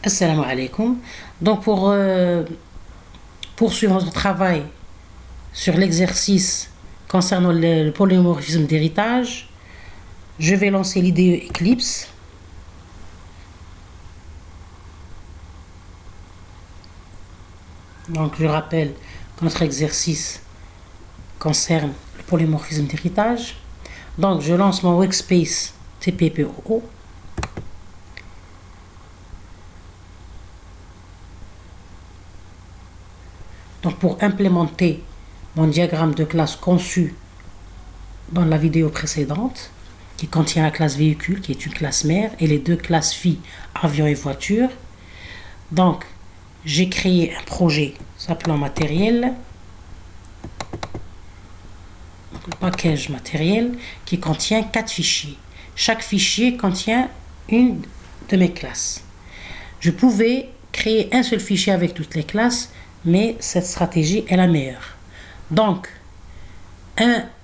Assalamu alaikum. Donc pour poursuivre notre travail sur l'exercice concernant le polymorphisme d'héritage, je vais lancer l'IDE Eclipse. Donc je rappelle que notre exercice concerne le polymorphisme d'héritage. Donc je lance mon workspace TPPOO. Donc pour implémenter mon diagramme de classe conçu dans la vidéo précédente, qui contient la classe véhicule, qui est une classe mère, et les deux classes filles, avion et voiture. Donc, j'ai créé un projet s'appelant matériel, donc le package matériel, qui contient 4 fichiers. Chaque fichier contient une de mes classes. Je pouvais créer un seul fichier avec toutes les classes, mais cette stratégie est la meilleure. Donc,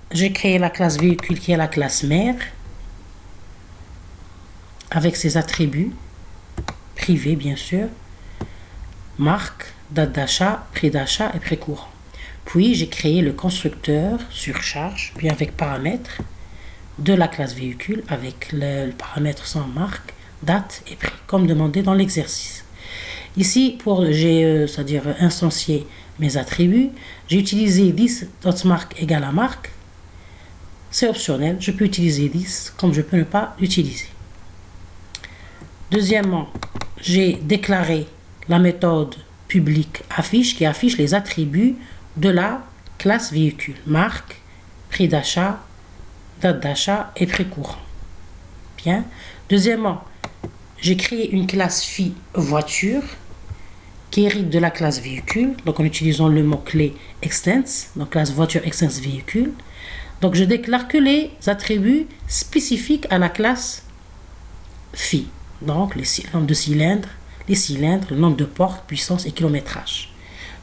j'ai créé la classe véhicule qui est la classe mère, avec ses attributs privés bien sûr, marque, date d'achat, prix d'achat et prix courant. Puis j'ai créé le constructeur surcharge, puis avec paramètres de la classe véhicule avec le paramètre sans marque, date et prix, comme demandé dans l'exercice. Ici, c'est-à-dire instancier mes attributs, j'ai utilisé this.mark égale à marque. C'est optionnel, je peux utiliser this comme je peux ne pas l'utiliser. Deuxièmement, j'ai déclaré la méthode publique affiche qui affiche les attributs de la classe véhicule. Marque, prix d'achat, date d'achat et prix courant. Bien. Deuxièmement, j'ai créé une classe fille voiture qui hérite de la classe véhicule, donc en utilisant le mot-clé extends, donc classe voiture extends véhicule. Donc je déclare que les attributs spécifiques à la classe fille, donc le nombre de cylindres, les cylindres, le nombre de portes, puissance et kilométrage.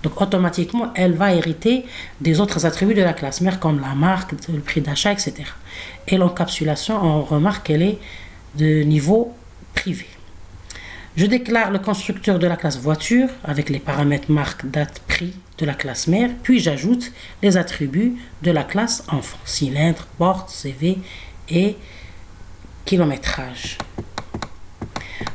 Donc automatiquement, elle va hériter des autres attributs de la classe mère comme la marque, le prix d'achat, etc. Et l'encapsulation, on remarque qu'elle est de niveau privé. Je déclare le constructeur de la classe voiture avec les paramètres marque, date, prix de la classe mère, puis j'ajoute les attributs de la classe enfant, cylindre, porte, CV et kilométrage.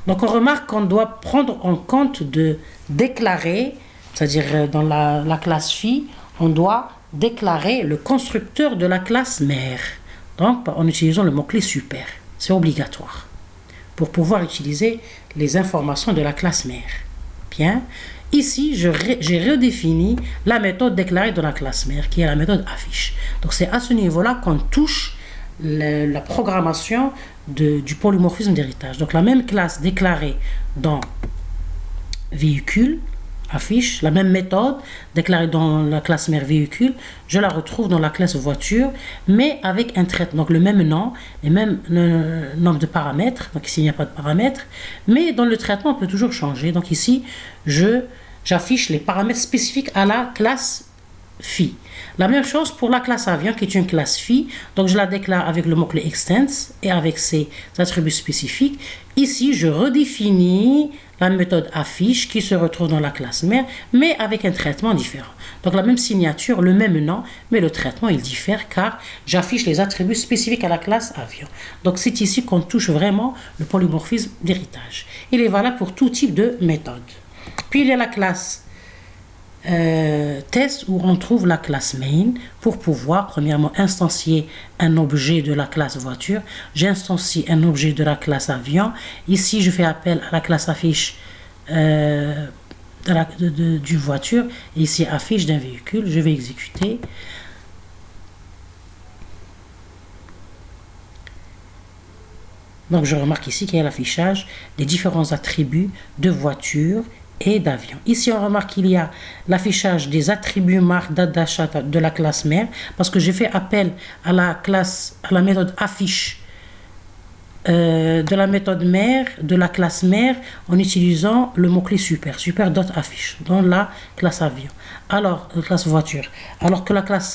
Donc on remarque qu'on doit prendre en compte de déclarer, c'est-à-dire dans la classe fille, on doit déclarer le constructeur de la classe mère. Donc en utilisant le mot-clé super, c'est obligatoire pour pouvoir utiliser les informations de la classe mère. Bien. Ici, j'ai redéfini la méthode déclarée de la classe mère, qui est la méthode affiche. Donc c'est à ce niveau-là qu'on touche la programmation du polymorphisme d'héritage. Donc la même classe déclarée dans véhicule, affiche, la même méthode déclarée dans la classe mère véhicule, je la retrouve dans la classe voiture, mais avec un traitement, donc le même nom, les mêmes nombre de paramètres, donc ici il n'y a pas de paramètres, mais dans le traitement on peut toujours changer. Donc ici, j'affiche les paramètres spécifiques à la classe fille. La même chose pour la classe avion qui est une classe fille, donc je la déclare avec le mot-clé extends et avec ses attributs spécifiques. Ici, je redéfinis la méthode affiche qui se retrouve dans la classe mère, mais avec un traitement différent. Donc la même signature, le même nom, mais le traitement il diffère car j'affiche les attributs spécifiques à la classe avion. Donc c'est ici qu'on touche vraiment le polymorphisme d'héritage. Il est valable pour tout type de méthode. Puis il y a la classe test où on trouve la classe main pour pouvoir premièrement instancier un objet de la classe voiture. J'instancie un objet de la classe avion. Ici je fais appel à la classe affiche d'une voiture et ici affiche d'un véhicule. Je vais exécuter. Donc je remarque ici qu'il y a l'affichage des différents attributs de voiture et d'avion. Ici, on remarque qu'il y a l'affichage des attributs marque, date d'achat de la classe mère, parce que j'ai fait appel à la méthode affiche de la méthode mère, de la classe mère, en utilisant le mot-clé super.affiche dans la classe avion. Alors, classe voiture. Alors que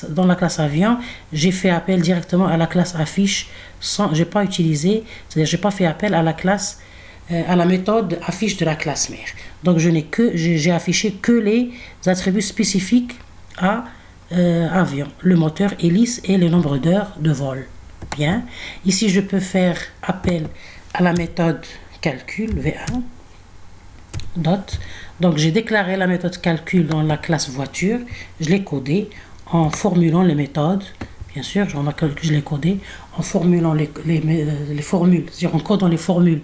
dans la classe avion, j'ai fait appel directement à la classe affiche j'ai pas utilisé, c'est-à-dire j'ai pas fait appel à la classe à la méthode affiche de la classe mère. Donc j'ai affiché que les attributs spécifiques à avion, le moteur, hélice et le nombre d'heures de vol. Bien. Ici, je peux faire appel à la méthode calcul V1. Dot. Donc j'ai déclaré la méthode calcul dans la classe voiture. Je l'ai codée en formulant les méthodes. Bien sûr, je l'ai codé en formulant les formules, c'est-à-dire en codant les formules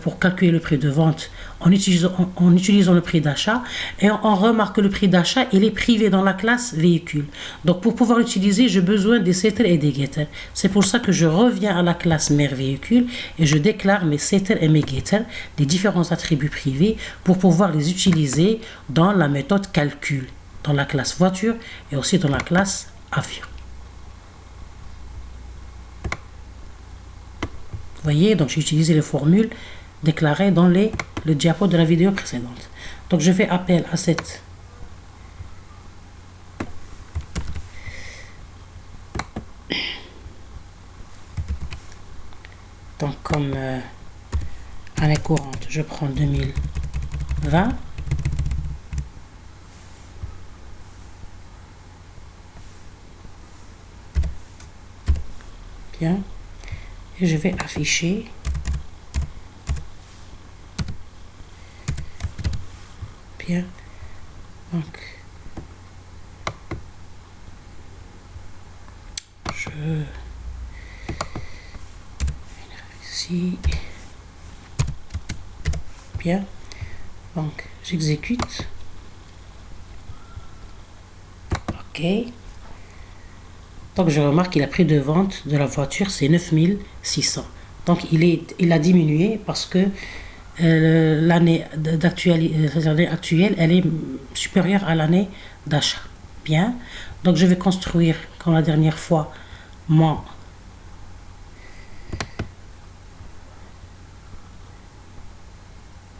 pour calculer le prix de vente en utilisant le prix d'achat. Et on remarque que le prix d'achat, il est privé dans la classe véhicule. Donc pour pouvoir l'utiliser, j'ai besoin des setters et des getters. C'est pour ça que je reviens à la classe mère véhicule et je déclare mes setters et mes getters, des différents attributs privés, pour pouvoir les utiliser dans la méthode calcul, dans la classe voiture et aussi dans la classe avion. Vous voyez, donc j'ai utilisé les formules déclarées dans le diapo de la vidéo précédente. Donc je fais appel à cette donc comme année courante, je prends 2020. Bien. Et je vais afficher bien. Donc je ici bien. Donc j'exécute. OK. Donc je remarque qu'il a prix de vente de la voiture, c'est 9600. Donc il a diminué parce que l'année actuelle, elle est supérieure à l'année d'achat. Bien. Donc je vais construire, comme la dernière fois, mon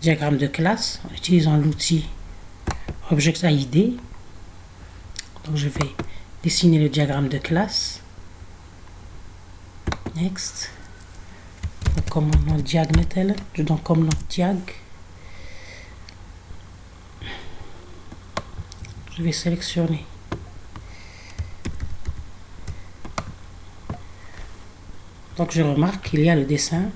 diagramme de classe en utilisant l'outil Object-ID. Donc je vais dessiner le diagramme de classe. Next. Comme nom diag netel, je donne comme nom diag. Je vais sélectionner donc je remarque qu'il y a le dessin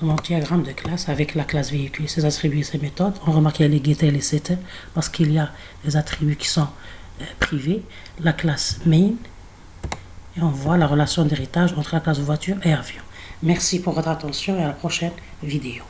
de mon diagramme de classe avec la classe véhicule, ses attributs et ses méthodes. On remarque qu'il y a les getters et les setters parce qu'il y a les attributs qui sont privés, la classe main, et on voit la relation d'héritage entre la classe voiture et avion. Merci pour votre attention et à la prochaine vidéo.